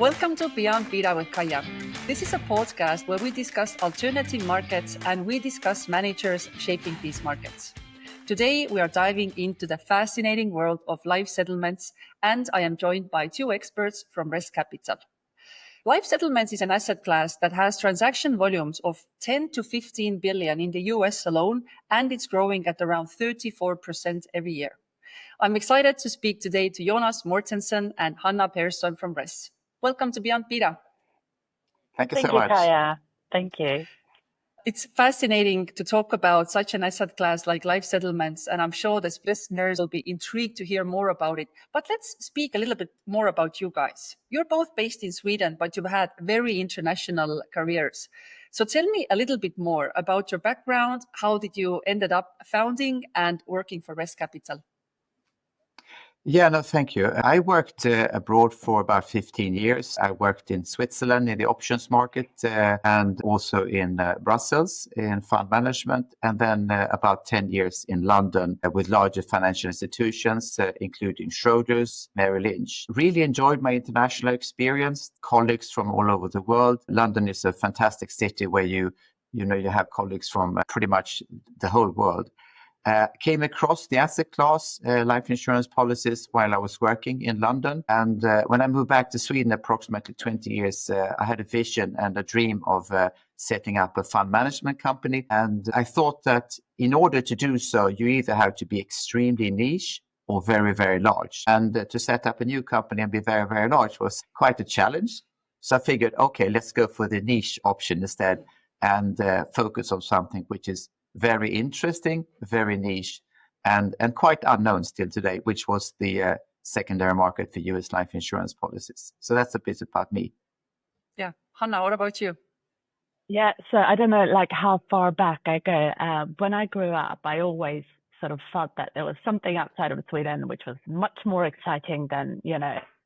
Welcome to Beyond Beta with Kaia. This is a podcast where we discuss alternative markets and we discuss managers shaping these markets. Today, we are diving into the fascinating world of life settlements, and I am joined by two experts from Rest Capital. Life settlements is an asset class that has transaction volumes of 10 to 15 billion in the US alone, and it's growing at around 34% every year. I'm excited to speak today to Jonas, Martenson, and Hanna Persson from Rest. Welcome to Beyond Beta. Thank you so much. Kaia. Thank you. It's fascinating to talk about such an asset class like life settlements, and I'm sure the listeners will be intrigued to hear more about it. But let's speak a little bit more about you guys. You're both based in Sweden, but you've had very international careers. So tell me a little bit more about your background. How did you ended up founding and working for Rest Capital? Thank you. I worked abroad for about 15 years. I worked in Switzerland in the options market and also in Brussels in fund management, and then about 10 years in London with larger financial institutions, including Schroders, Merrill Lynch. Really enjoyed my international experience, colleagues from all over the world. London is a fantastic city where you have colleagues from pretty much the whole world. Came across the asset class, life insurance policies while I was working in London. And when I moved back to Sweden approximately 20 years, I had a vision and a dream of setting up a fund management company. And I thought that in order to do so, you either have to be extremely niche or very, very large. And to set up a new company and be very, very large was quite a challenge. So I figured, okay, let's go for the niche option instead and focus on something which is very interesting, very niche, and quite unknown still today, which was the secondary market for US life insurance policies. So that's a bit about me. Yeah. Hanna, what about you? Yeah, so I don't know how far back I go. When I grew up, I always sort of thought that there was something outside of Sweden which was much more exciting than,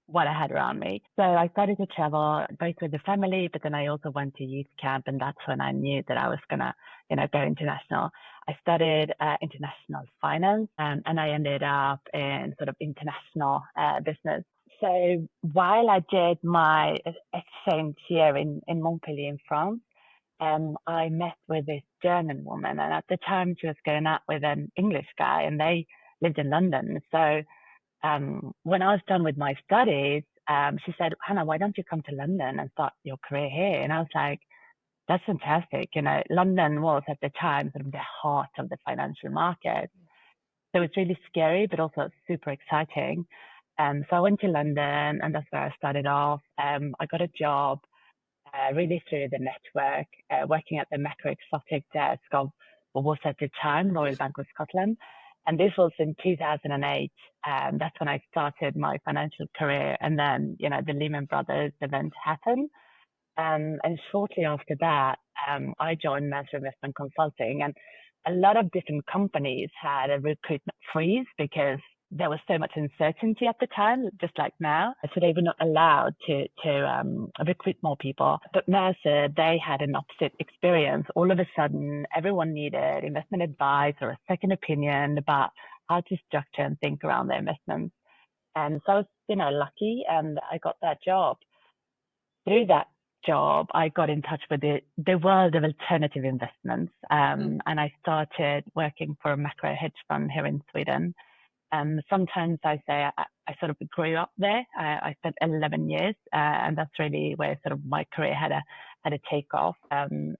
what I had around me. So I started to travel both with the family, but then I also went to youth camp, and that's when I knew that I was gonna, go international. I studied international finance, and I ended up in sort of international business. So while I did my exchange year in Montpellier in France, I met with this German woman, and at the time she was going out with an English guy, and they lived in London. So when I was done with my studies, she said, Hanna, why don't you come to London and start your career here? And I was like, that's fantastic. London was at the time sort of the heart of the financial market. So it's really scary, but also super exciting. So I went to London, and that's where I started off. I got a job really through the network, working at the macro exotic desk of what was at the time Royal Bank of Scotland. And this was in 2008. That's when I started my financial career. And then, the Lehman Brothers event happened. And shortly after that, I joined Master Investment Consulting. And a lot of different companies had a recruitment freeze because there was so much uncertainty at the time, just like now. So they were not allowed to recruit more people. But Mercer, they had an opposite experience. All of a sudden, everyone needed investment advice or a second opinion about how to structure and think around their investments. And so I was, lucky, and I got that job. Through that job, I got in touch with the world of alternative investments. And I started working for a macro hedge fund here in Sweden. Sometimes I say I sort of grew up there. I spent 11 years, and that's really where sort of my career had a takeoff. And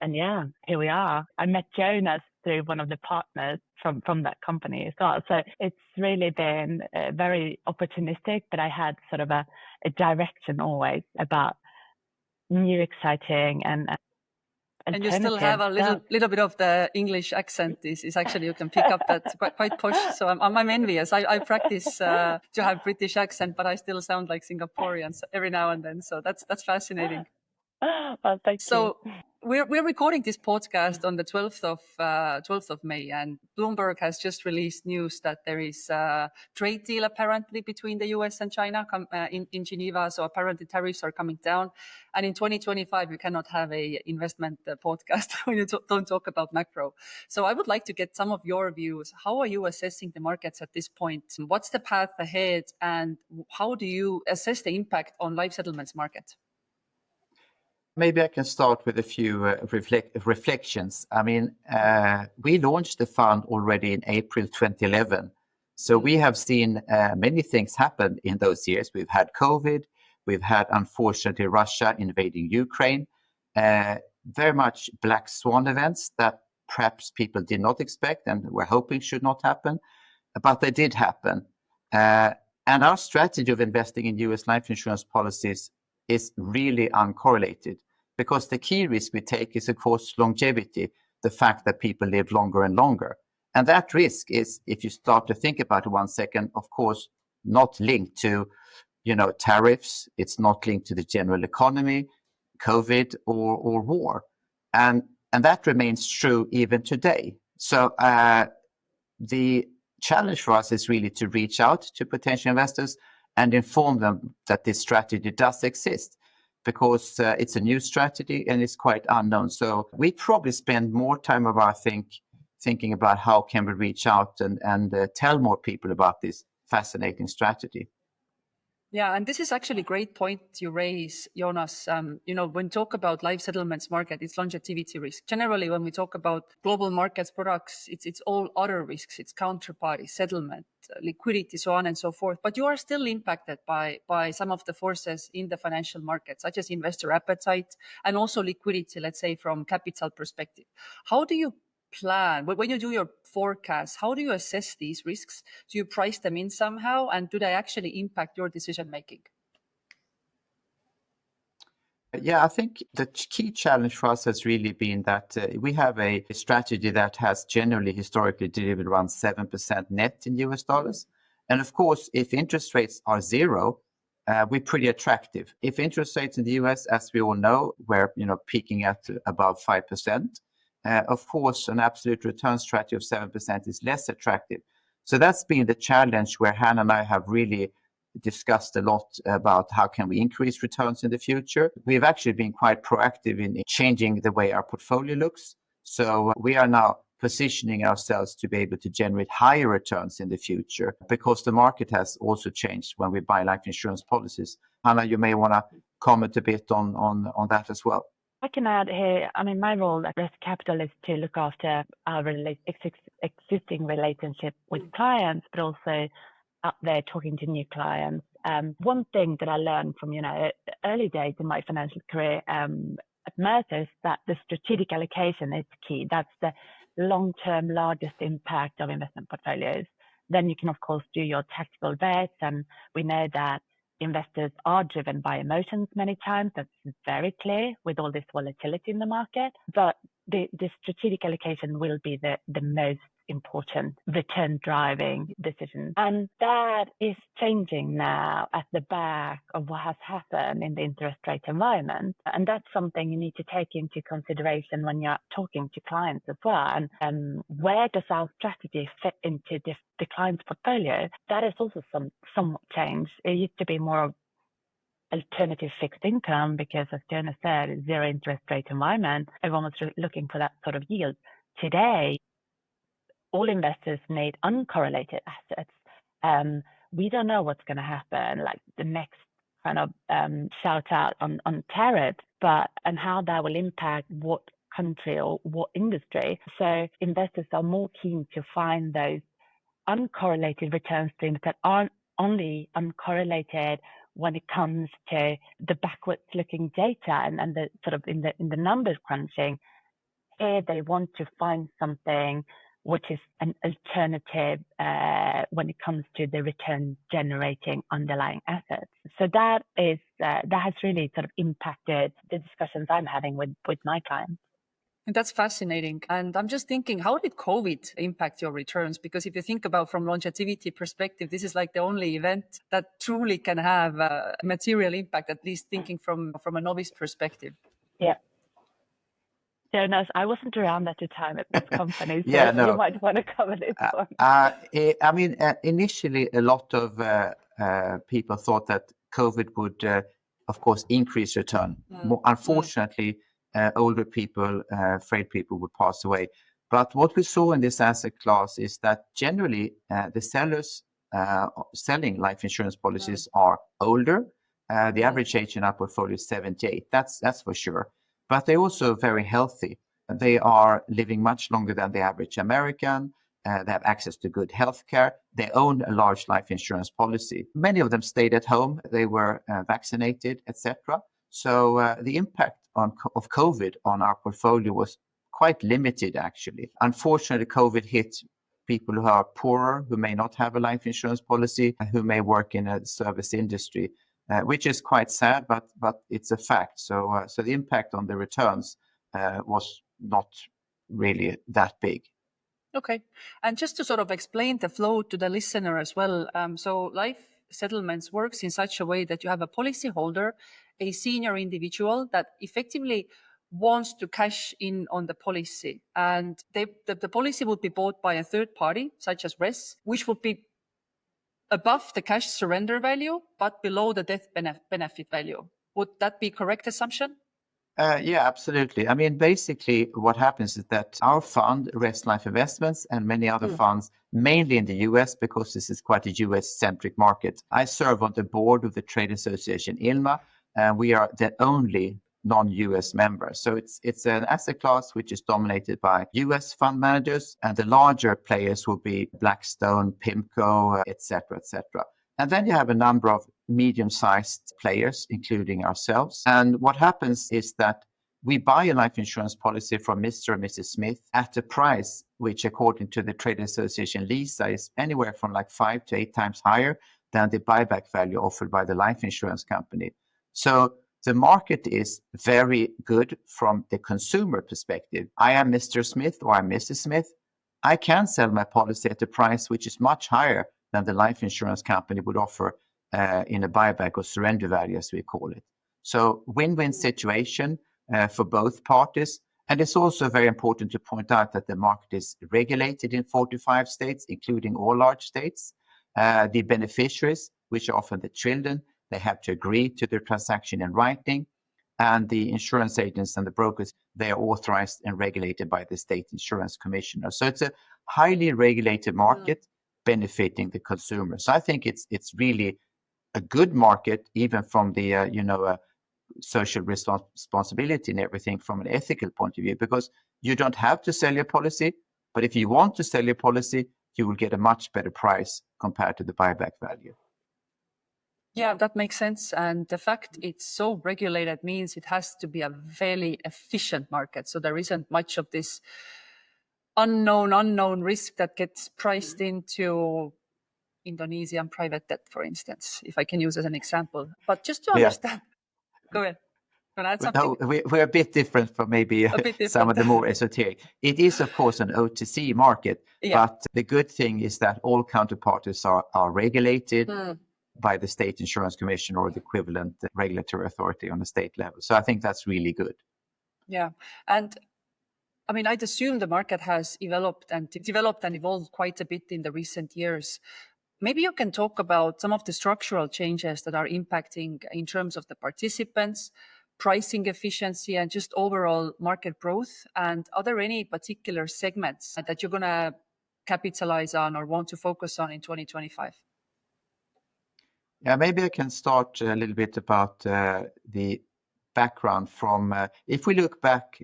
here we are. I met Jonas through one of the partners from that company as well. So it's really been very opportunistic, but I had sort of a direction always about new, exciting, and you still have a little bit of the English accent. Is actually, you can pick up that quite posh. So I'm envious. I practice to have British accent, but I still sound like Singaporean every now and then. So that's fascinating. Well, thank you. We're recording this podcast on the 12th of May, and Bloomberg has just released news that there is a trade deal apparently between the US and China in Geneva. So apparently tariffs are coming down, and in 2025 you cannot have a investment podcast when you don't talk about macro. So I would like to get some of your views. How are you assessing the markets at this point? What's the path ahead, and how do you assess the impact on life settlements market? Maybe I can start with a few reflections. I mean, we launched the fund already in April 2011. So we have seen many things happen in those years. We've had COVID. We've had, unfortunately, Russia invading Ukraine. Very much black swan events that perhaps people did not expect and were hoping should not happen. But they did happen. And our strategy of investing in US life insurance policies is really uncorrelated, because the key risk we take is, of course, longevity, the fact that people live longer and longer. And that risk is, if you start to think about it 1 second, of course, not linked to, tariffs. It's not linked to the general economy, COVID or war. And that remains true even today. So the challenge for us is really to reach out to potential investors and inform them that this strategy does exist, because it's a new strategy and it's quite unknown. So we probably spend more time of our thinking about how can we reach out and tell more people about this fascinating strategy. Yeah, and this is actually a great point you raise, Jonas. When we talk about life settlements market, it's longevity risk. Generally, when we talk about global markets products, it's all other risks. It's counterparty, settlement, liquidity, so on and so forth. But you are still impacted by some of the forces in the financial market, such as investor appetite and also liquidity, let's say from capital perspective. How do you plan when you do your forecast? How do you assess these risks? Do you price them in somehow, and do they actually impact your decision making? Yeah, I think the key challenge for us has really been that we have a strategy that has generally historically delivered around 7% net in US dollars. And of course, if interest rates are zero, we're pretty attractive. If interest rates in the US, as we all know, were peaking at above 5%, of course, an absolute return strategy of 7% is less attractive. So that's been the challenge where Hanna and I have really discussed a lot about how can we increase returns in the future. We've actually been quite proactive in changing the way our portfolio looks. So we are now positioning ourselves to be able to generate higher returns in the future, because the market has also changed when we buy life insurance policies. Hanna, you may want to comment a bit on that as well. I can add here, I mean, my role at Risk Capital is to look after our existing relationship with clients, but also out there talking to new clients. One thing that I learned from, early days in my financial career at Mercer is that the strategic allocation is key. That's the long-term largest impact of investment portfolios. Then you can, of course, do your tactical bets, and we know that investors are driven by emotions many times. That's very clear with all this volatility in the market. But the strategic allocation will be the most important return driving decision. And that is changing now at the back of what has happened in the interest rate environment. And that's something you need to take into consideration when you're talking to clients as well. And where does our strategy fit into the client's portfolio? That is also somewhat changed. It used to be more of alternative fixed income because, as Jonas said, zero interest rate environment, everyone was looking for that sort of yield. Today, all investors need uncorrelated assets. We don't know what's going to happen, like the next kind of shout out on tariffs, and how that will impact what country or what industry. So investors are more keen to find those uncorrelated return streams that aren't only uncorrelated when it comes to the backwards looking data and the sort of in the numbers crunching. Here they want to find something which is an alternative when it comes to the return generating underlying assets. So that has really sort of impacted the discussions I'm having with my clients. And that's fascinating. And I'm just thinking, how did COVID impact your returns? Because if you think about from longevity perspective, this is like the only event that truly can have a material impact, at least thinking from a novice perspective. Yeah. Jonas, I wasn't around at the time at this company, so no. You might want to cover this one. I mean, initially, a lot of people thought that COVID would, of course, increase return. Unfortunately, older people, afraid people would pass away. But what we saw in this asset class is that generally the sellers selling life insurance policies are older. The average age in our portfolio is 78. That's for sure. But they're also very healthy. They are living much longer than the average American. They have access to good health care. They own a large life insurance policy. Many of them stayed at home. They were vaccinated, etc. So the impact of COVID on our portfolio was quite limited, actually. Unfortunately, COVID hit people who are poorer, who may not have a life insurance policy, who may work in a service industry, which is quite sad, but it's a fact. So the impact on the returns was not really that big. Okay. And just to sort of explain the flow to the listener as well. So life settlements works in such a way that you have a policy holder, a senior individual that effectively wants to cash in on the policy. And the policy would be bought by a third party, such as RES, which would be above the cash surrender value, but below the death benefit value. Would that be correct assumption? Yeah, absolutely. I mean, basically, what happens is that our fund, Rest Life Investments, and many other funds, mainly in the US, because this is quite a US-centric market. I serve on the board of the trade association ILMA, and we are the only non-US member. So it's an asset class which is dominated by US fund managers, and the larger players will be Blackstone, PIMCO, etc., etc. And then you have a number of medium-sized players, including ourselves. And what happens is that we buy a life insurance policy from Mr. and Mrs. Smith at a price which, according to the Trade Association LISA, is anywhere from like 5 to 8 times higher than the buyback value offered by the life insurance company. So the market is very good from the consumer perspective. I am Mr. Smith or I'm Mrs. Smith. I can sell my policy at a price which is much higher than the life insurance company would offer in a buyback or surrender value, as we call it. So win-win situation for both parties. And it's also very important to point out that the market is regulated in 45 states, including all large states. The beneficiaries, which are often the children, they have to agree to the transaction in writing. And the insurance agents and the brokers, they are authorized and regulated by the state insurance commissioner. So it's a highly regulated market benefiting the consumer. So I think it's really a good market, even from the social responsibility and everything from an ethical point of view, because you don't have to sell your policy, but if you want to sell your policy, you will get a much better price compared to the buyback value. Yeah, that makes sense. And the fact it's so regulated means it has to be a very efficient market. So there isn't much of this unknown risk that gets priced into Indonesian private debt, for instance, if I can use as an example. But just to understand, go ahead. No, we're a bit different from maybe some of the more esoteric. It is, of course, an OTC market, but the good thing is that all counterparties are regulated by the state insurance commission or the equivalent regulatory authority on the state level. So I think that's really good. Yeah. And I mean, I'd assume the market has developed and evolved quite a bit in the recent years. Maybe you can talk about some of the structural changes that are impacting in terms of the participants, pricing efficiency, and just overall market growth. And are there any particular segments that you're going to capitalize on or want to focus on in 2025? Yeah, maybe I can start a little bit about the background from, if we look back,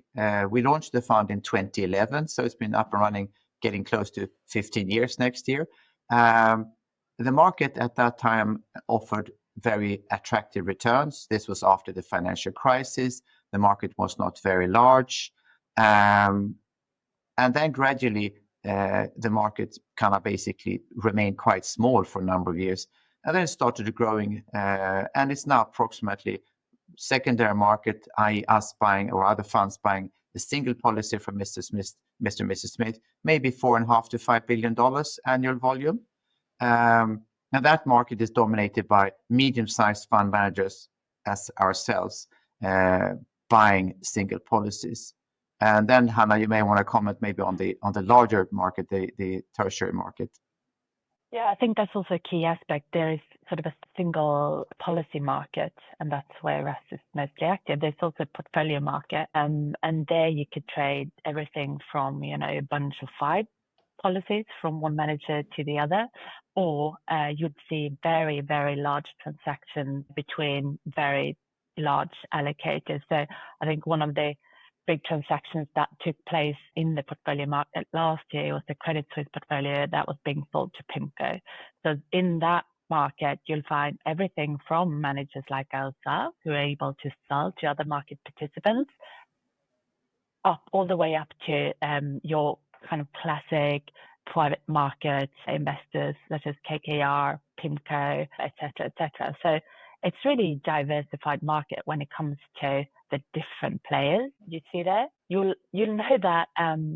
we launched the fund in 2011, so it's been up and running, getting close to 15 years next year. The market at that time offered very attractive returns. This was after the financial crisis. The market was not very large. And then gradually, the market kind of basically remained quite small for a number of years. And then it started growing, and it's now approximately secondary market, i.e. us buying or other funds buying a single policy from Mr. and Mrs. Smith, maybe $4.5 to $5 billion annual volume. And that market is dominated by medium-sized fund managers as ourselves, buying single policies. And then, Hanna, you may want to comment maybe on the larger market, the tertiary market. Yeah, I think that's also a key aspect. There is sort of a single policy market, and that's where RAS is mostly active. There's also a portfolio market, and there you could trade everything from, a bunch of 5 policies from one manager to the other, or you'd see very, very large transactions between very large allocators. So I think one of the big transactions that took place in the portfolio market last year was the Credit Suisse portfolio that was being sold to PIMCO. So in that market, you'll find everything from managers like ourselves who are able to sell to other market participants, all the way up to your kind of classic private market investors such as KKR, PIMCO, etc. So it's really diversified market when it comes to the different players you see there. You'll know that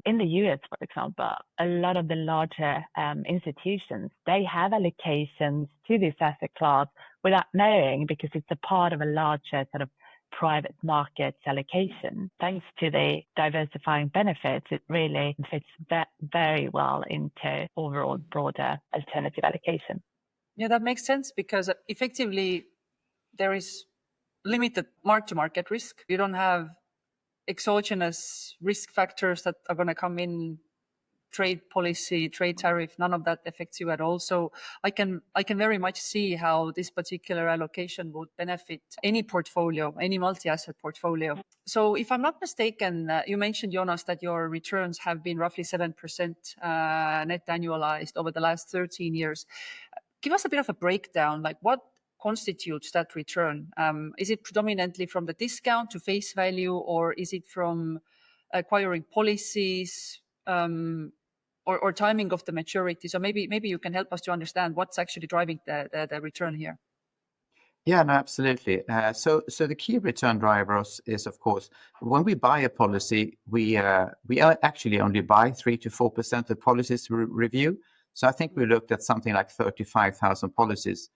in the US, for example, a lot of the larger institutions, they have allocations to this asset class without knowing, because it's a part of a larger sort of private markets allocation. Thanks to the diversifying benefits, it really fits very well into overall broader alternative allocation. Yeah, that makes sense, because effectively there is limited mark-to-market risk. You don't have exogenous risk factors that are going to come in, trade policy, trade tariff, none of that affects you at all. So I can very much see how this particular allocation would benefit any portfolio, any multi-asset portfolio. So if I'm not mistaken, you mentioned, Jonas, that your returns have been roughly 7% net annualized over the last 13 years. Give us a bit of a breakdown, like what constitutes that return? Is it predominantly from the discount to face value, or is it from acquiring policies, or timing of the maturity? So maybe you can help us to understand what's actually driving the return here. Yeah, no, absolutely. So the key return drivers is, of course, when we buy a policy, we actually only buy 3 to 4% of policies review. So I think we looked at something like 35,000 policies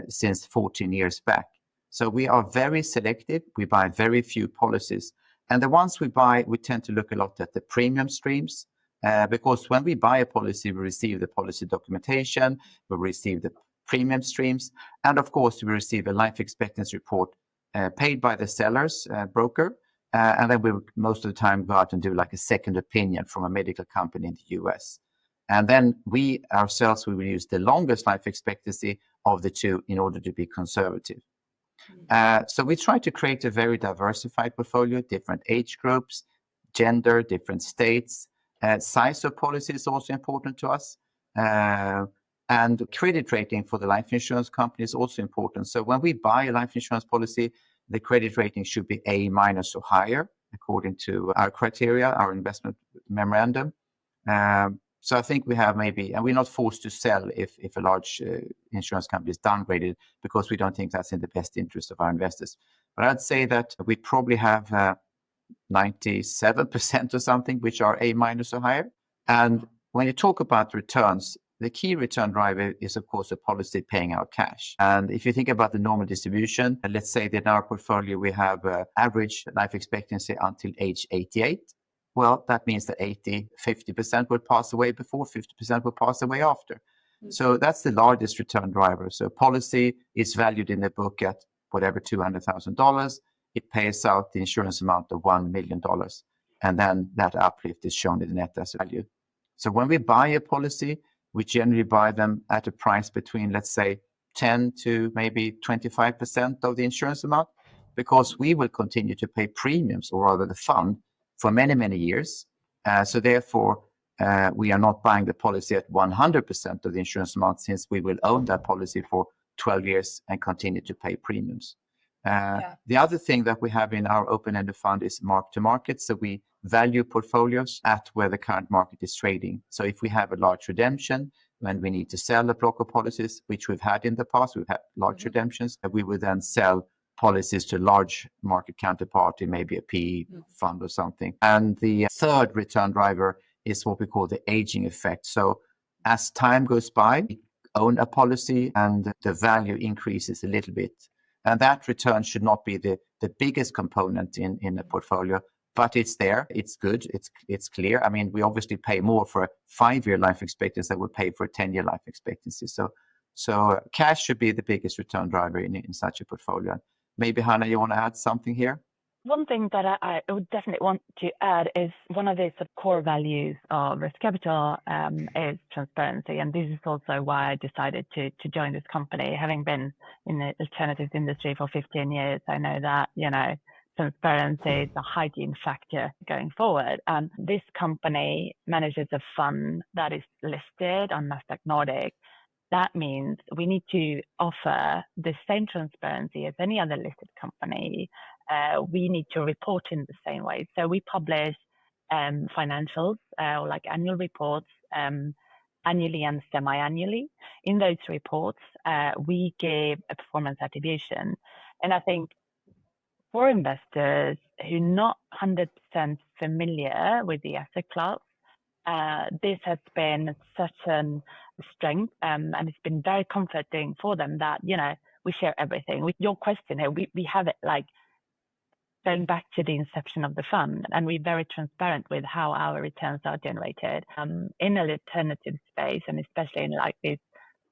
since 14 years back. So we are very selective. We buy very few policies. And the ones we buy, we tend to look a lot at the premium streams, because when we buy a policy, we receive the policy documentation, we receive the premium streams, and of course, we receive a life expectancy report paid by the seller's broker. And then we most of the time go out and do like a second opinion from a medical company in the US. And then we ourselves, we will use the longest life expectancy of the two in order to be conservative. So we try to create a very diversified portfolio, different age groups, gender, different states. Size of policy is also important to us. And credit rating for the life insurance company is also important. So when we buy a life insurance policy, the credit rating should be A- or higher, according to our criteria, our investment memorandum. So I think we have maybe, and we're not forced to sell if a large insurance company is downgraded, because we don't think that's in the best interest of our investors. But I'd say that we probably have 97% or something, which are A- or higher. And when you talk about returns, the key return driver is, of course, a policy paying out cash. And if you think about the normal distribution, let's say that in our portfolio, we have average life expectancy until age 88. Well, that means that 50% will pass away before, 50% will pass away after. So that's the largest return driver. So policy is valued in the book at whatever, $200,000. It pays out the insurance amount of $1 million. And then that uplift is shown in the net asset value. So when we buy a policy, we generally buy them at a price between, let's say, 10 to maybe 25% of the insurance amount, because we will continue to pay premiums, or rather the fund, for many, many years. So therefore, we are not buying the policy at 100% of the insurance amount, since we will own that policy for 12 years and continue to pay premiums. The other thing that we have in our open-ended fund is mark-to-market. So we value portfolios at where the current market is trading. So if we have a large redemption, when we need to sell a block of policies, which we've had in the past, we've had large redemptions, we would then sell policies to a large market counterparty, maybe a PE fund or something. And the third return driver is what we call the aging effect. So as time goes by, we own a policy and the value increases a little bit. And that return should not be the biggest component in the portfolio, but it's there, it's good, it's clear. I mean, we obviously pay more for a 5-year life expectancy than we pay for a 10-year life expectancy. So cash should be the biggest return driver in such a portfolio. Maybe, Hanna, you want to add something here? One thing that I would definitely want to add is one of the sort of core values of Risk Capital is transparency. And this is also why I decided to join this company. Having been in the alternatives industry for 15 years, I know that, transparency is a hygiene factor going forward. And this company manages a fund that is listed on Nasdaq Nordic. That means we need to offer the same transparency as any other listed company. We need to report in the same way. So we publish financials, like annual reports, annually and semi-annually. In those reports, we give a performance attribution. And I think for investors who are not 100% familiar with the asset class, this has been such a strength, and it's been very comforting for them that, we share everything. With your question here, we have it like going back to the inception of the fund, and we're very transparent with how our returns are generated in an alternative space, and especially in like this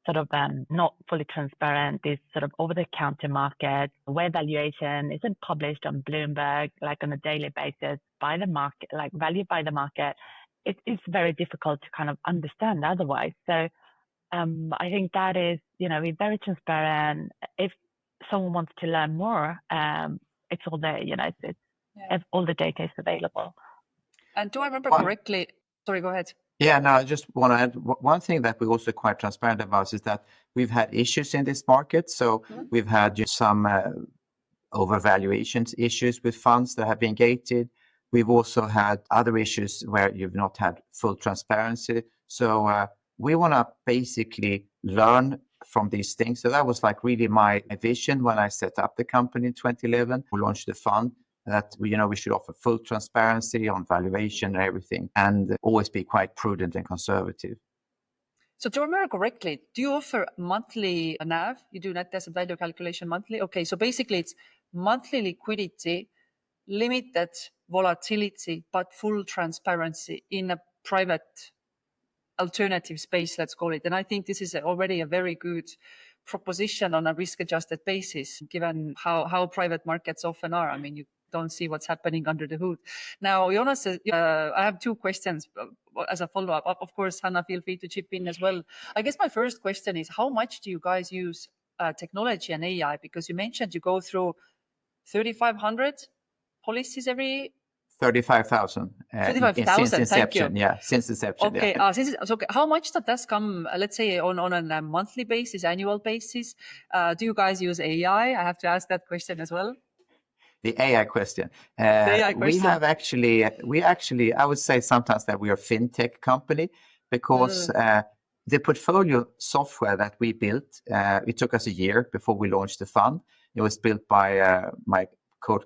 sort of not fully transparent, this sort of over-the-counter market where valuation isn't published on Bloomberg like on a daily basis by the market, like valued by the market. It's very difficult to kind of understand otherwise. So I think that is, we're very transparent. If someone wants to learn more, it's all there, all the data is available. And do I remember correctly? Sorry, go ahead. Yeah, no, I just want to add one thing that we're also quite transparent about is that we've had issues in this market. So we've had some overvaluations issues with funds that have been gated. We've also had other issues where you've not had full transparency. So we want to basically learn from these things. So that was like really my vision when I set up the company in 2011. We launched the fund that we should offer full transparency on valuation and everything, and always be quite prudent and conservative. So to remember correctly, do you offer monthly NAV? You do net asset value calculation monthly? Okay, so basically it's monthly liquidity, limited volatility, but full transparency in a private alternative space, let's call it. And I think this is already a very good proposition on a risk-adjusted basis, given how private markets often are. I mean, you don't see what's happening under the hood. Now, Jonas, I have two questions as a follow-up. Of course, Hanna, feel free to chip in as well. I guess my first question is, how much do you guys use technology and AI? Because you mentioned you go through 3,500 policies every 35,000. 35,000, since inception. Thank you. Yeah, since inception. Okay, Yeah. So how much that does come, let's say, on a monthly basis, annual basis? Do you guys use AI? I have to ask that question as well. The AI question. We actually, I would say sometimes that we are a fintech company because the portfolio software that we built, it took us a year before we launched the fund. It was built by my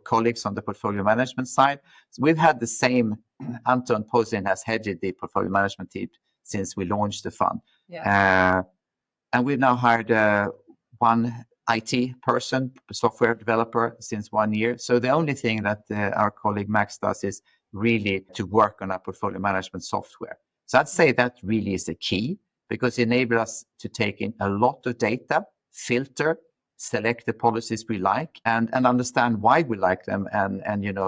colleagues on the portfolio management side. So we've had the same, Anton Pozin has headed the portfolio management team since we launched the fund. Yeah. And we've now hired one IT person, software developer, since 1 year. So the only thing that our colleague Max does is really to work on our portfolio management software. So I'd say that really is the key, because it enables us to take in a lot of data, filter, select the policies we like, and understand why we like them.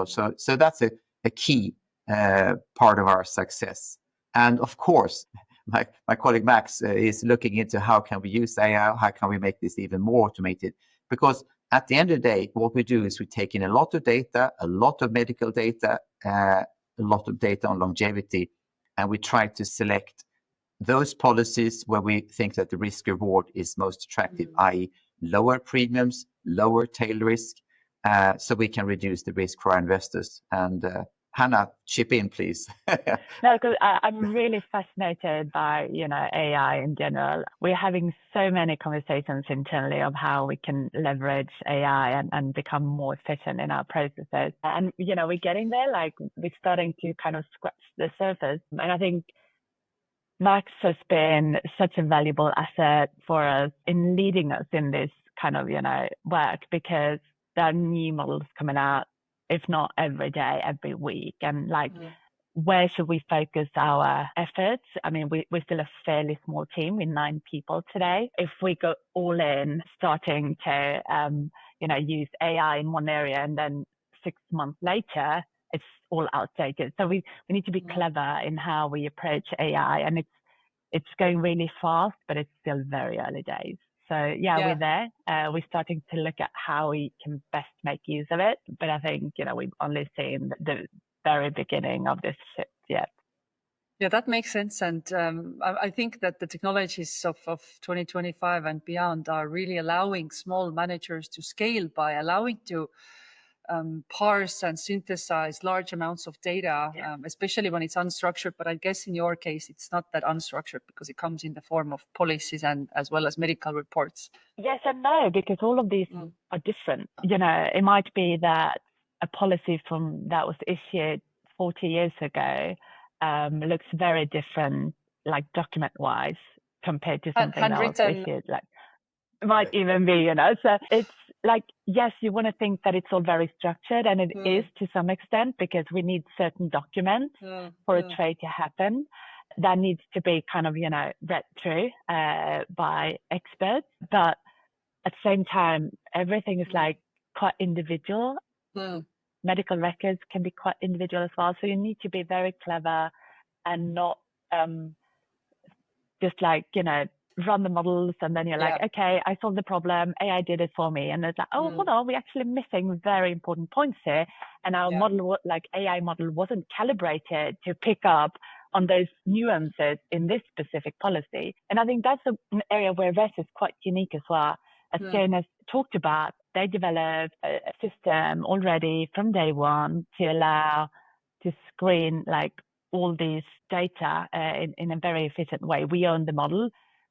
So that's a key part of our success. And of course, my colleague Max is looking into how can we use AI, how can we make this even more automated? Because at the end of the day, what we do is we take in a lot of data, a lot of medical data, a lot of data on longevity, and we try to select those policies where we think that the risk reward is most attractive, i.e. lower premiums, lower tail risk, so we can reduce the risk for our investors. And Hanna, chip in, please. No, because I'm really fascinated by, AI in general. We're having so many conversations internally of how we can leverage AI and become more efficient in our processes. And, we're getting there, like we're starting to kind of scratch the surface. And I think Max has been such a valuable asset for us in leading us in this kind of, work, because there are new models coming out, if not every day, every week. And where should we focus our efforts? I mean, we're still a fairly small team with 9 people today. If we go all in, starting to, use AI in one area and then 6 months later, it's all outdated. So we need to be clever in how we approach AI, and it's going really fast, but it's still very early days. So we're there. We're starting to look at how we can best make use of it. But I think, we've only seen the very beginning of this shift yet. Yeah, that makes sense. And I think that the technologies of 2025 and beyond are really allowing small managers to scale by allowing to parse and synthesize large amounts of data, especially when it's unstructured. But I guess in your case, it's not that unstructured because it comes in the form of policies and as well as medical reports. Yes and no, because all of these are different. It might be that a policy that was issued 40 years ago looks very different, like document-wise, compared to something that was issued. Like, it might even be, So it's like, yes, you want to think that it's all very structured, and it is to some extent, because we need certain documents for a trade to happen. That needs to be kind of, read through by experts. But at the same time, everything is like quite individual. Medical records can be quite individual as well. So you need to be very clever and not just like, run the models and then you're like, okay, I solved the problem, AI did it for me. And it's like, oh, hold on, we're actually missing very important points here. And our model, like AI model, wasn't calibrated to pick up on those nuances in this specific policy. And I think that's an area where VES is quite unique as well. As Jonas talked about, they developed a system already from day one to allow to screen like all these data in a very efficient way. We own the model.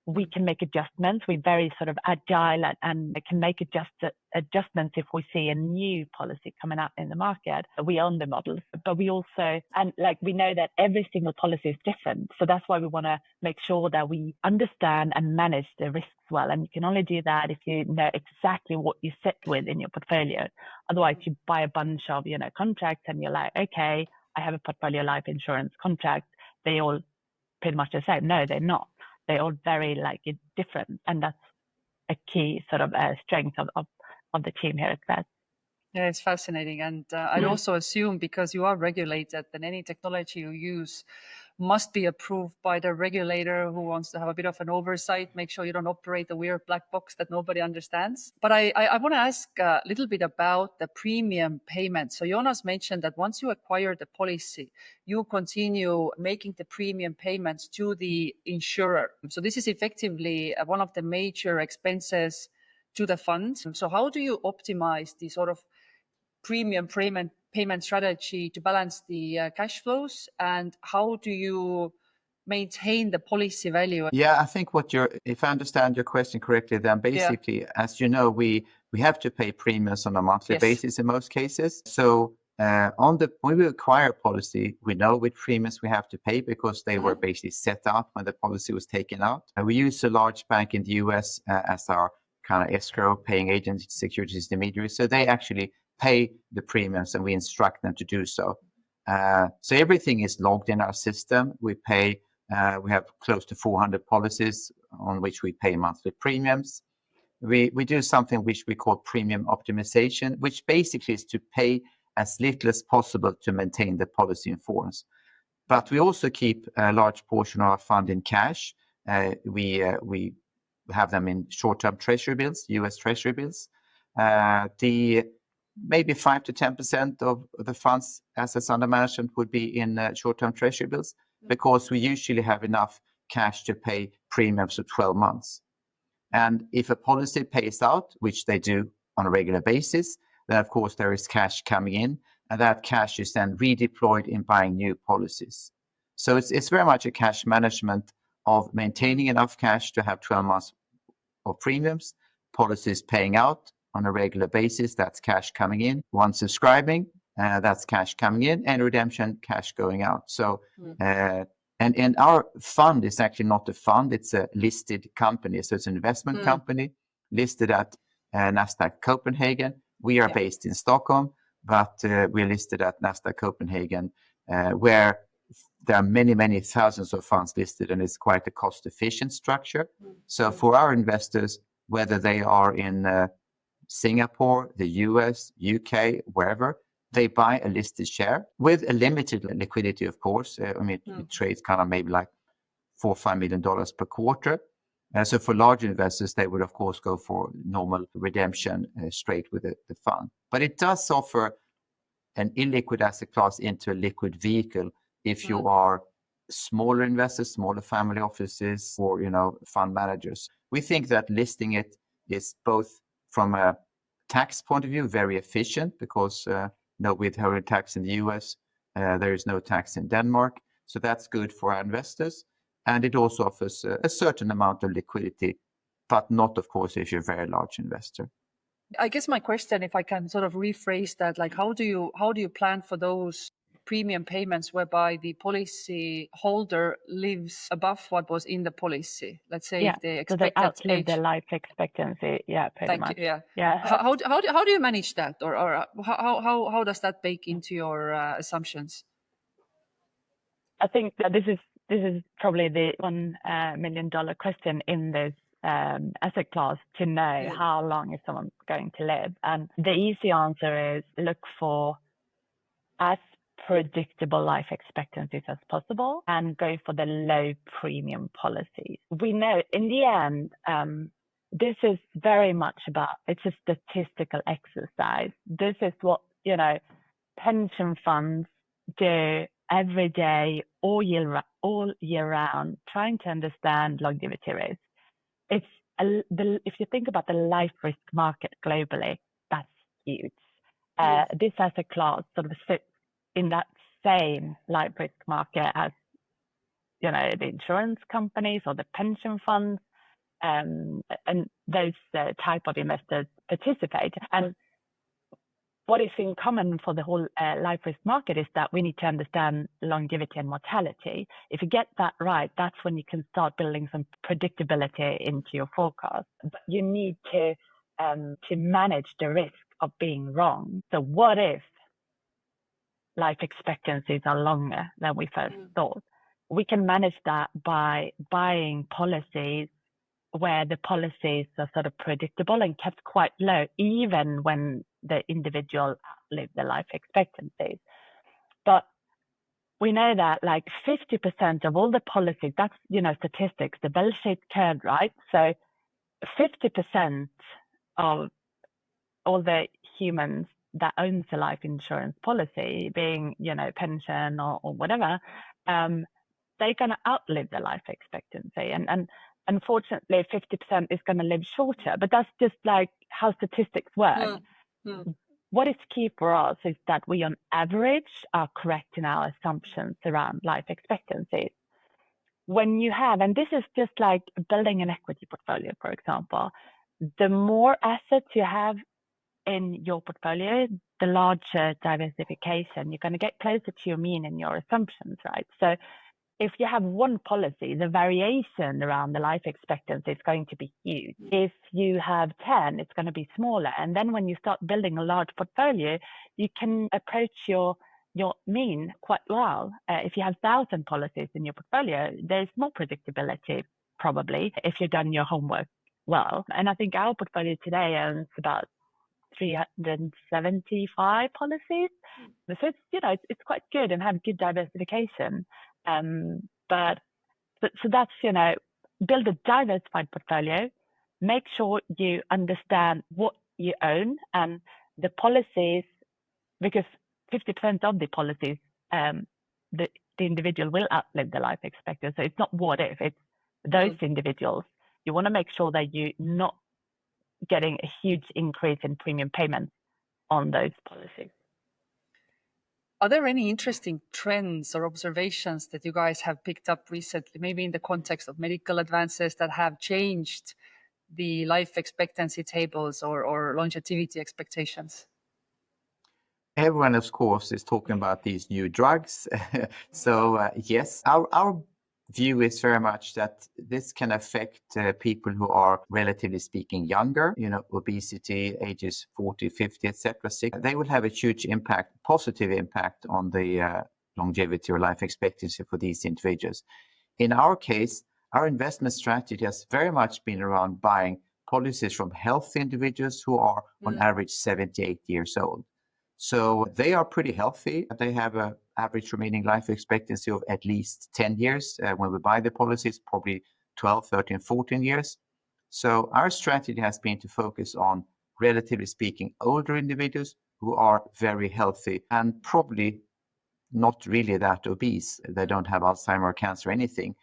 We can make adjustments. We're very sort of agile and can make adjustments if we see a new policy coming up in the market. We own the models, but we also, and like we know that every single policy is different. So that's why we want to make sure that we understand and manage the risks well. And you can only do that if you know exactly what you sit with in your portfolio. Otherwise, you buy a bunch of, contracts and you're like, okay, I have a portfolio life insurance contract. They all pretty much the same. No, they're not. They're all very different, and that's a key sort of strength of the team here at VES. Yeah, it's fascinating, and I'd also assume because you are regulated, then any technology you use must be approved by the regulator who wants to have a bit of an oversight, make sure you don't operate a weird black box that nobody understands. But I want to ask a little bit about the premium payment. So Jonas mentioned that once you acquire the policy, you continue making the premium payments to the insurer. So this is effectively one of the major expenses to the fund. So how do you optimize the sort of premium payment strategy to balance the cash flows, and how do you maintain the policy value? Yeah, I think if I understand your question correctly, then basically, as you know, we have to pay premiums on a monthly basis in most cases. So when we acquire a policy, we know which premiums we have to pay because they were basically set out when the policy was taken out. We use a large bank in the US as our kind of escrow paying agent, securities intermediary. So they actually pay the premiums and we instruct them to do so. So everything is logged in our system. We have close to 400 policies on which we pay monthly premiums. We do something which we call premium optimization, which basically is to pay as little as possible to maintain the policy in force. But we also keep a large portion of our fund in cash. We have them in short-term treasury bills, US treasury bills. Maybe 5 to 10% of the fund's assets under management would be in short-term treasury bills because we usually have enough cash to pay premiums for 12 months. And if a policy pays out, which they do on a regular basis, then of course there is cash coming in, and that cash is then redeployed in buying new policies. So it's very much a cash management of maintaining enough cash to have 12 months of premiums, policies paying out on a regular basis, that's cash coming in. One subscribing, that's cash coming in, and redemption, cash going out. So, and our fund is actually not a fund, it's a listed company. So it's an investment company listed at Nasdaq Copenhagen. We are based in Stockholm, but we're listed at Nasdaq Copenhagen, where there are many, many thousands of funds listed, and it's quite a cost-efficient structure. So for our investors, whether they are in Singapore, the US, UK, wherever, They buy a listed share with a limited liquidity, of course. It trades kind of maybe like $4 or $5 million per quarter. So for large investors, they would, of course, go for normal redemption straight with the fund. But it does offer an illiquid asset class into a liquid vehicle if you are smaller investors, smaller family offices, or fund managers. We think that listing it is both from a tax point of view very efficient because no withholding tax in the US, there is no tax in Denmark, so that's good for our investors, and it also offers a certain amount of liquidity, but not, of course, if you're a very large investor. I guess my question, if I can sort of rephrase that, like how do you plan for those premium payments whereby the policy holder lives above what was in the policy? Let's say if they expect so they outlive age, their life expectancy. Yeah, pretty much. Yeah. Yeah. How do you manage that, or how does that bake into your assumptions? I think that this is probably the $1 million question in this asset class, to know how long is someone going to live. And the easy answer is look for as predictable life expectancies as possible and go for the low premium policies. We know in the end, this is very much about, it's a statistical exercise. This is what, pension funds do every day, all year round, trying to understand longevity rates. If you think about the life risk market globally, that's huge. This asset class sort of sits in that same life risk market as, the insurance companies or the pension funds, and those type of investors participate. And what is in common for the whole life risk market is that we need to understand longevity and mortality. If you get that right, that's when you can start building some predictability into your forecast. But you need to manage the risk of being wrong. So what if life expectancies are longer than we first thought? We can manage that by buying policies where the policies are sort of predictable and kept quite low, even when the individual outlive the life expectancies. But we know that like 50% of all the policies, that's, statistics, the bell-shaped curve, right? So 50% of all the humans that owns a life insurance policy, being, pension or whatever, they're going to outlive the life expectancy. And unfortunately, 50% is going to live shorter, but that's just like how statistics work. What is key for us is that we on average are correct in our assumptions around life expectancies. When you have, and this is just like building an equity portfolio, for example, the more assets you have in your portfolio, the larger diversification, you're going to get closer to your mean in your assumptions, right? So if you have one policy, the variation around the life expectancy is going to be huge. If you have 10, it's going to be smaller. And then when you start building a large portfolio, you can approach your mean quite well. If you have 1,000 policies in your portfolio, there's more predictability, probably, if you've done your homework well. And I think our portfolio today owns about 375 policies. So it's, it's quite good and have good diversification. But that's, build a diversified portfolio, make sure you understand what you own and the policies, because 50% of the policies, the individual will outlive the life expectancy. So it's not what if, it's those individuals. You want to make sure that you're not getting a huge increase in premium payments on those policies. Are there any interesting trends or observations that you guys have picked up recently, maybe in the context of medical advances that have changed the life expectancy tables or longevity expectations? Everyone, of course, is talking about these new drugs. So yes, our view is very much that this can affect people who are, relatively speaking, younger, obesity, ages 40, 50, etc. They will have a huge impact, positive impact on the longevity or life expectancy for these individuals. In our case, our investment strategy has very much been around buying policies from healthy individuals who are on average 78 years old. So they are pretty healthy. They have an average remaining life expectancy of at least 10 years. When we buy the policies, probably 12, 13, 14 years. So our strategy has been to focus on, relatively speaking, older individuals who are very healthy and probably not really that obese. They don't have Alzheimer or cancer or anything,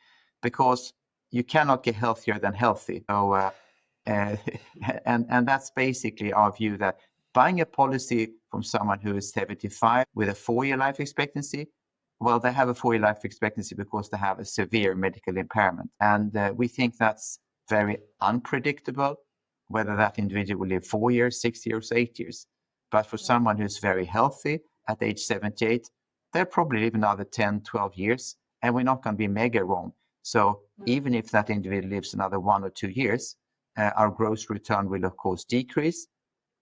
because you cannot get healthier than healthy. So, and that's basically our view, that buying a policy from someone who is 75 with a 4-year life expectancy, well, they have a 4-year life expectancy because they have a severe medical impairment. And we think that's very unpredictable, whether that individual will live 4 years, 6 years, 8 years. But for someone who's very healthy at age 78, they'll probably live another 10, 12 years, and we're not going to be mega wrong. So even if that individual lives another 1 or 2 years, our gross return will, of course, decrease,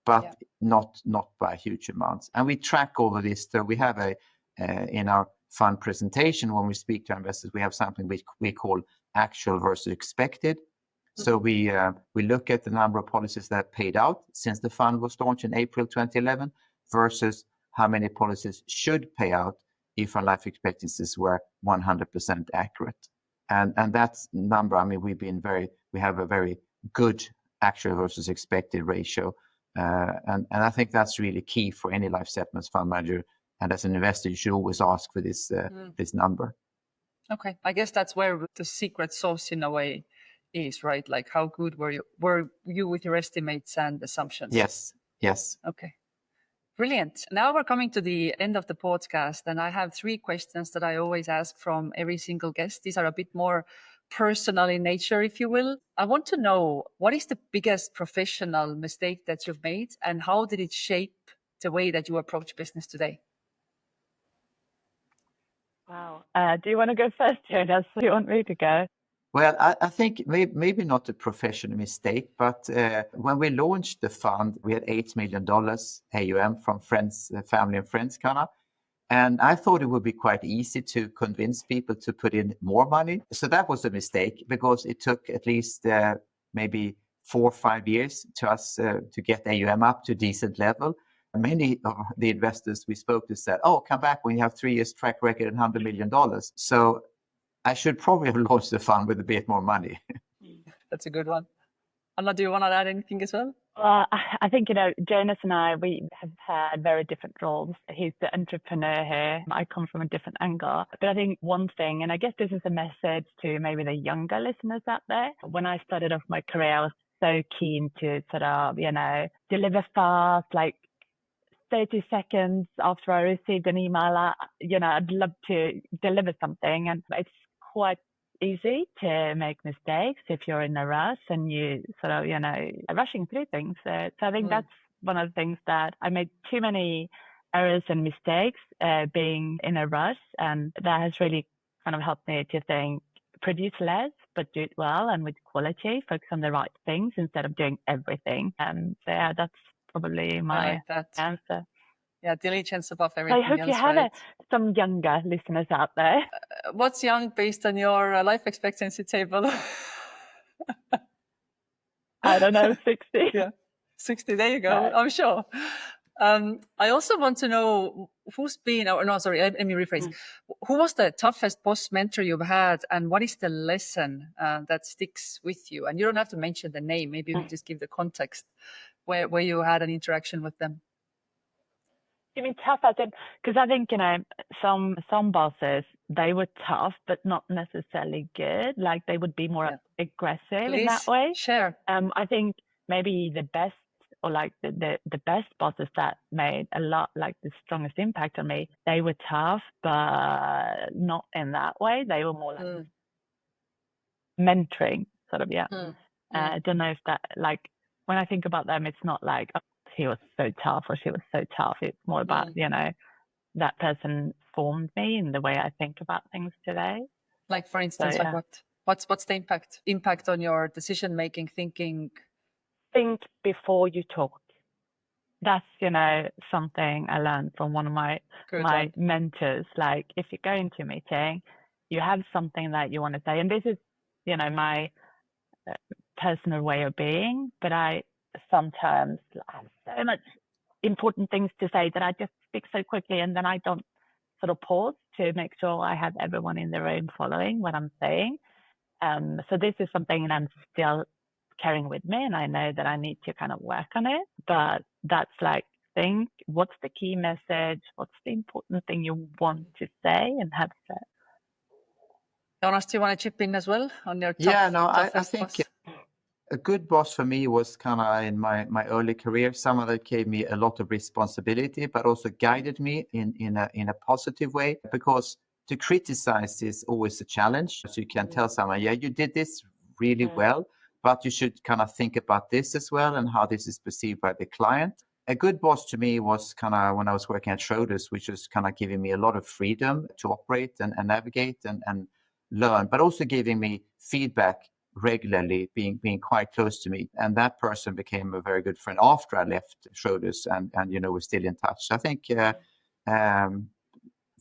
but not by huge amounts. And we track all of this. So we have in our fund presentation, when we speak to investors, we have something which we call actual versus expected. So we look at the number of policies that paid out since the fund was launched in April 2011 versus how many policies should pay out if our life expectancies were 100% accurate. And that number, I mean, we have a very good actual versus expected ratio. And I think that's really key for any life settlements fund manager. And as an investor, you should always ask for this number. Okay, I guess that's where the secret sauce in a way is, right? Like, how good were you with your estimates and assumptions? Yes. Okay, brilliant. Now we're coming to the end of the podcast, and I have 3 questions that I always ask from every single guest. These are a bit more personal in nature, if you will. I want to know, what is the biggest professional mistake that you've made, and how did it shape the way that you approach business today? Wow. Do you want to go first, Jonas? Do you want me to go? Well, I think maybe not a professional mistake, but when we launched the fund, we had $8 million AUM from friends, family and friends, Kaia. And I thought it would be quite easy to convince people to put in more money. So that was a mistake, because it took at least maybe 4 or 5 years to us to get AUM up to a decent level. Many of the investors we spoke to said, "Oh, come back when you have 3 years track record and $100 million." So I should probably have launched the fund with a bit more money. That's a good one. Anna, do you want to add anything as well? Well, I think, Jonas and I, we have had very different roles. He's the entrepreneur here. I come from a different angle. But I think one thing, and I guess this is a message to maybe the younger listeners out there. When I started off my career, I was so keen to sort of, deliver fast, like 30 seconds after I received an email, I'd love to deliver something. And it's quite easy to make mistakes if you're in a rush and you sort of, rushing through things. So I think that's one of the things that I made too many errors and mistakes being in a rush. And that has really kind of helped me to think, produce less, but do it well and with quality, focus on the right things instead of doing everything. So yeah, that's probably my answer. Yeah, diligence above everything else. I hope you have some younger listeners out there. What's young based on your life expectancy table? I don't know, 60. Yeah, 60. There you go. I'm sure. I also want to know who's been, let me rephrase. Who was the toughest boss mentor you've had, and what is the lesson that sticks with you? And you don't have to mention the name. Maybe you just give the context where you had an interaction with them. You mean tough as in, because I think, some bosses, they were tough, but not necessarily good. Like they would be more aggressive in that way. Sure. I think maybe the best, or like the best bosses that made a lot, like the strongest impact on me, they were tough, but not in that way. They were more like mentoring, sort of, I don't know if that, like, when I think about them, it's not like, oh, he was so tough or she was so tough. It's more about, that person formed me in the way I think about things today. Like, for instance, what's the impact on your decision-making, thinking? Think before you talk. That's, something I learned from one of my mentors. Like, if you go into a meeting, you have something that you want to say. And this is, my personal way of being, but I sometimes have so much important things to say that I just speak so quickly, and then I don't sort of pause to make sure I have everyone in the room following what I'm saying. So this is something that I'm still carrying with me, and I know that I need to kind of work on it. But that's like, think, what's the key message? What's the important thing you want to say and have said? Jonas, do you want to chip in as well on your I think a good boss for me was kind of in my early career, someone that gave me a lot of responsibility, but also guided me in a positive way, because to criticize is always a challenge. So you can tell someone, yeah, you did this really well, but you should kind of think about this as well and how this is perceived by the client. A good boss to me was kind of when I was working at Schroders, which was kind of giving me a lot of freedom to operate and navigate and learn, but also giving me feedback regularly, being quite close to me. And that person became a very good friend after I left Schroders, and we're still in touch. So I think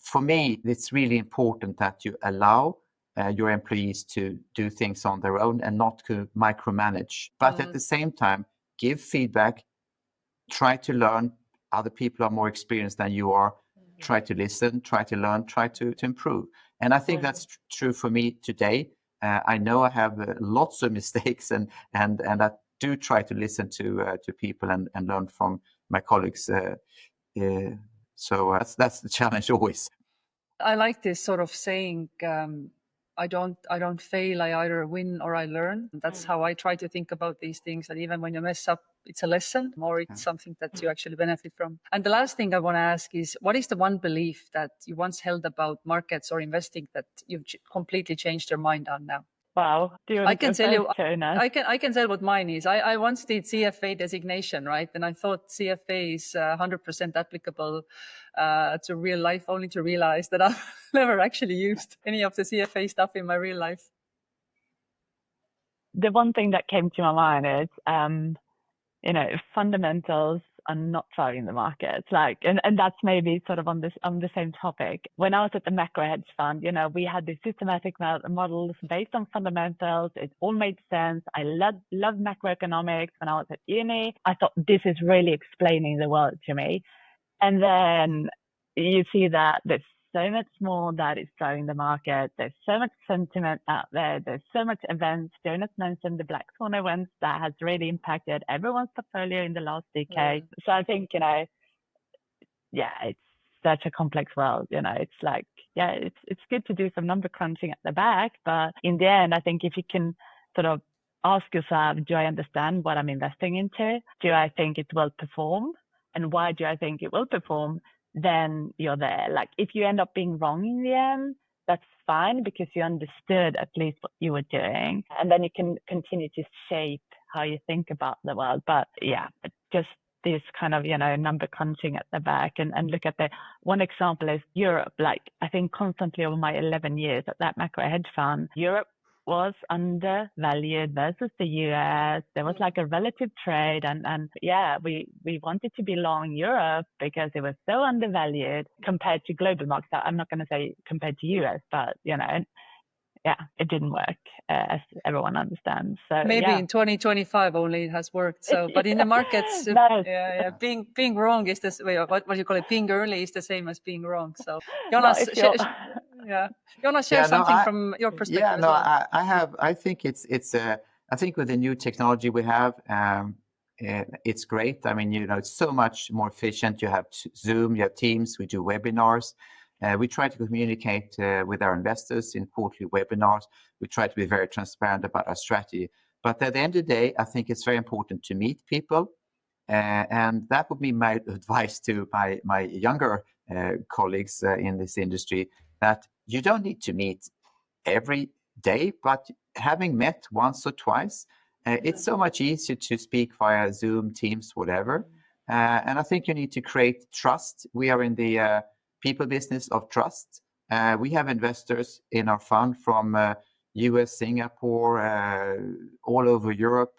for me, it's really important that you allow your employees to do things on their own and not to micromanage. But at the same time, give feedback, try to learn. Other people are more experienced than you are. Try to listen, try to learn, try to improve. And I think that's true for me today. I know I have lots of mistakes, and I do try to listen to people and learn from my colleagues. So that's the challenge always. I like this sort of saying, I don't fail, I either win or I learn. That's how I try to think about these things. And even when you mess up, it's a lesson, or it's something that you actually benefit from. And the last thing I want to ask is, what is the one belief that you once held about markets or investing that you've completely changed your mind on now? Wow. Do you want I can tell you, Jonas? I can tell what mine is. I once did CFA designation, right? And I thought CFA is 100% applicable to real life, only to realize that I've never actually used any of the CFA stuff in my real life. The one thing that came to my mind is, fundamentals are not driving the markets. And that's maybe sort of on the same topic. When I was at the macro hedge fund, we had these systematic models based on fundamentals. It all made sense. I loved macroeconomics when I was at uni. I thought this is really explaining the world to me. And then you see that there's so much more that is driving the market. There's so much sentiment out there. There's so much events. Jonas mentioned the Black Swan events that has really impacted everyone's portfolio in the last decade. So I think, it's such a complex world. It's like, it's good to do some number crunching at the back. But in the end, I think if you can sort of ask yourself, do I understand what I'm investing into? Do I think it will perform? And why do I think it will perform? Then you're there. Like, if you end up being wrong in the end, that's fine, because you understood at least what you were doing, and then you can continue to shape how you think about the world. But just this kind of number crunching at the back, and look at one example is Europe. Like, I think constantly over my 11 years at that macro hedge fund, Europe was undervalued versus the US. There was like a relative trade, and we wanted to be long Europe because it was so undervalued compared to global markets. I'm not going to say compared to US, but it didn't work, as everyone understands. So maybe in 2025 only it has worked. So, but in the markets, being wrong is this. What you call it? Being early is the same as being wrong. So, Jonas, Jonas, share something from your perspective. I think I think with the new technology we have, it's great. I mean, it's so much more efficient. You have Zoom, you have Teams. We do webinars. We try to communicate with our investors in quarterly webinars. We try to be very transparent about our strategy. But at the end of the day, I think it's very important to meet people. And that would be my advice to my younger colleagues in this industry, that you don't need to meet every day, but having met once or twice, it's so much easier to speak via Zoom, Teams, whatever. And I think you need to create trust. We are in the people business of trust. We have investors in our fund from US, Singapore, all over Europe,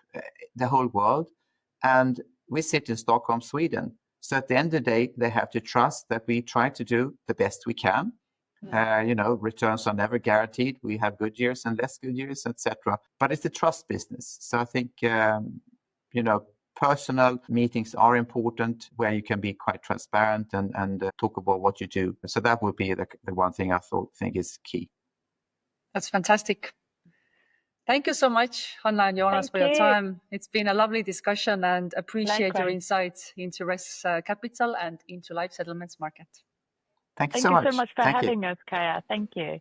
the whole world. And we sit in Stockholm, Sweden. So at the end of the day, they have to trust that we try to do the best we can. Returns are never guaranteed. We have good years and less good years, etc. But it's a trust business. So I think, personal meetings are important, where you can be quite transparent and talk about what you do. So that would be the one thing I think is key. That's fantastic. Thank you so much, Hanna and Jonas, Thank for your you. time. It's been a lovely discussion, and appreciate your Likewise. insights into Res Capital and into life settlements market. Thank you Thank so you much. so much for Thank you. having us, Kaia. Thank you.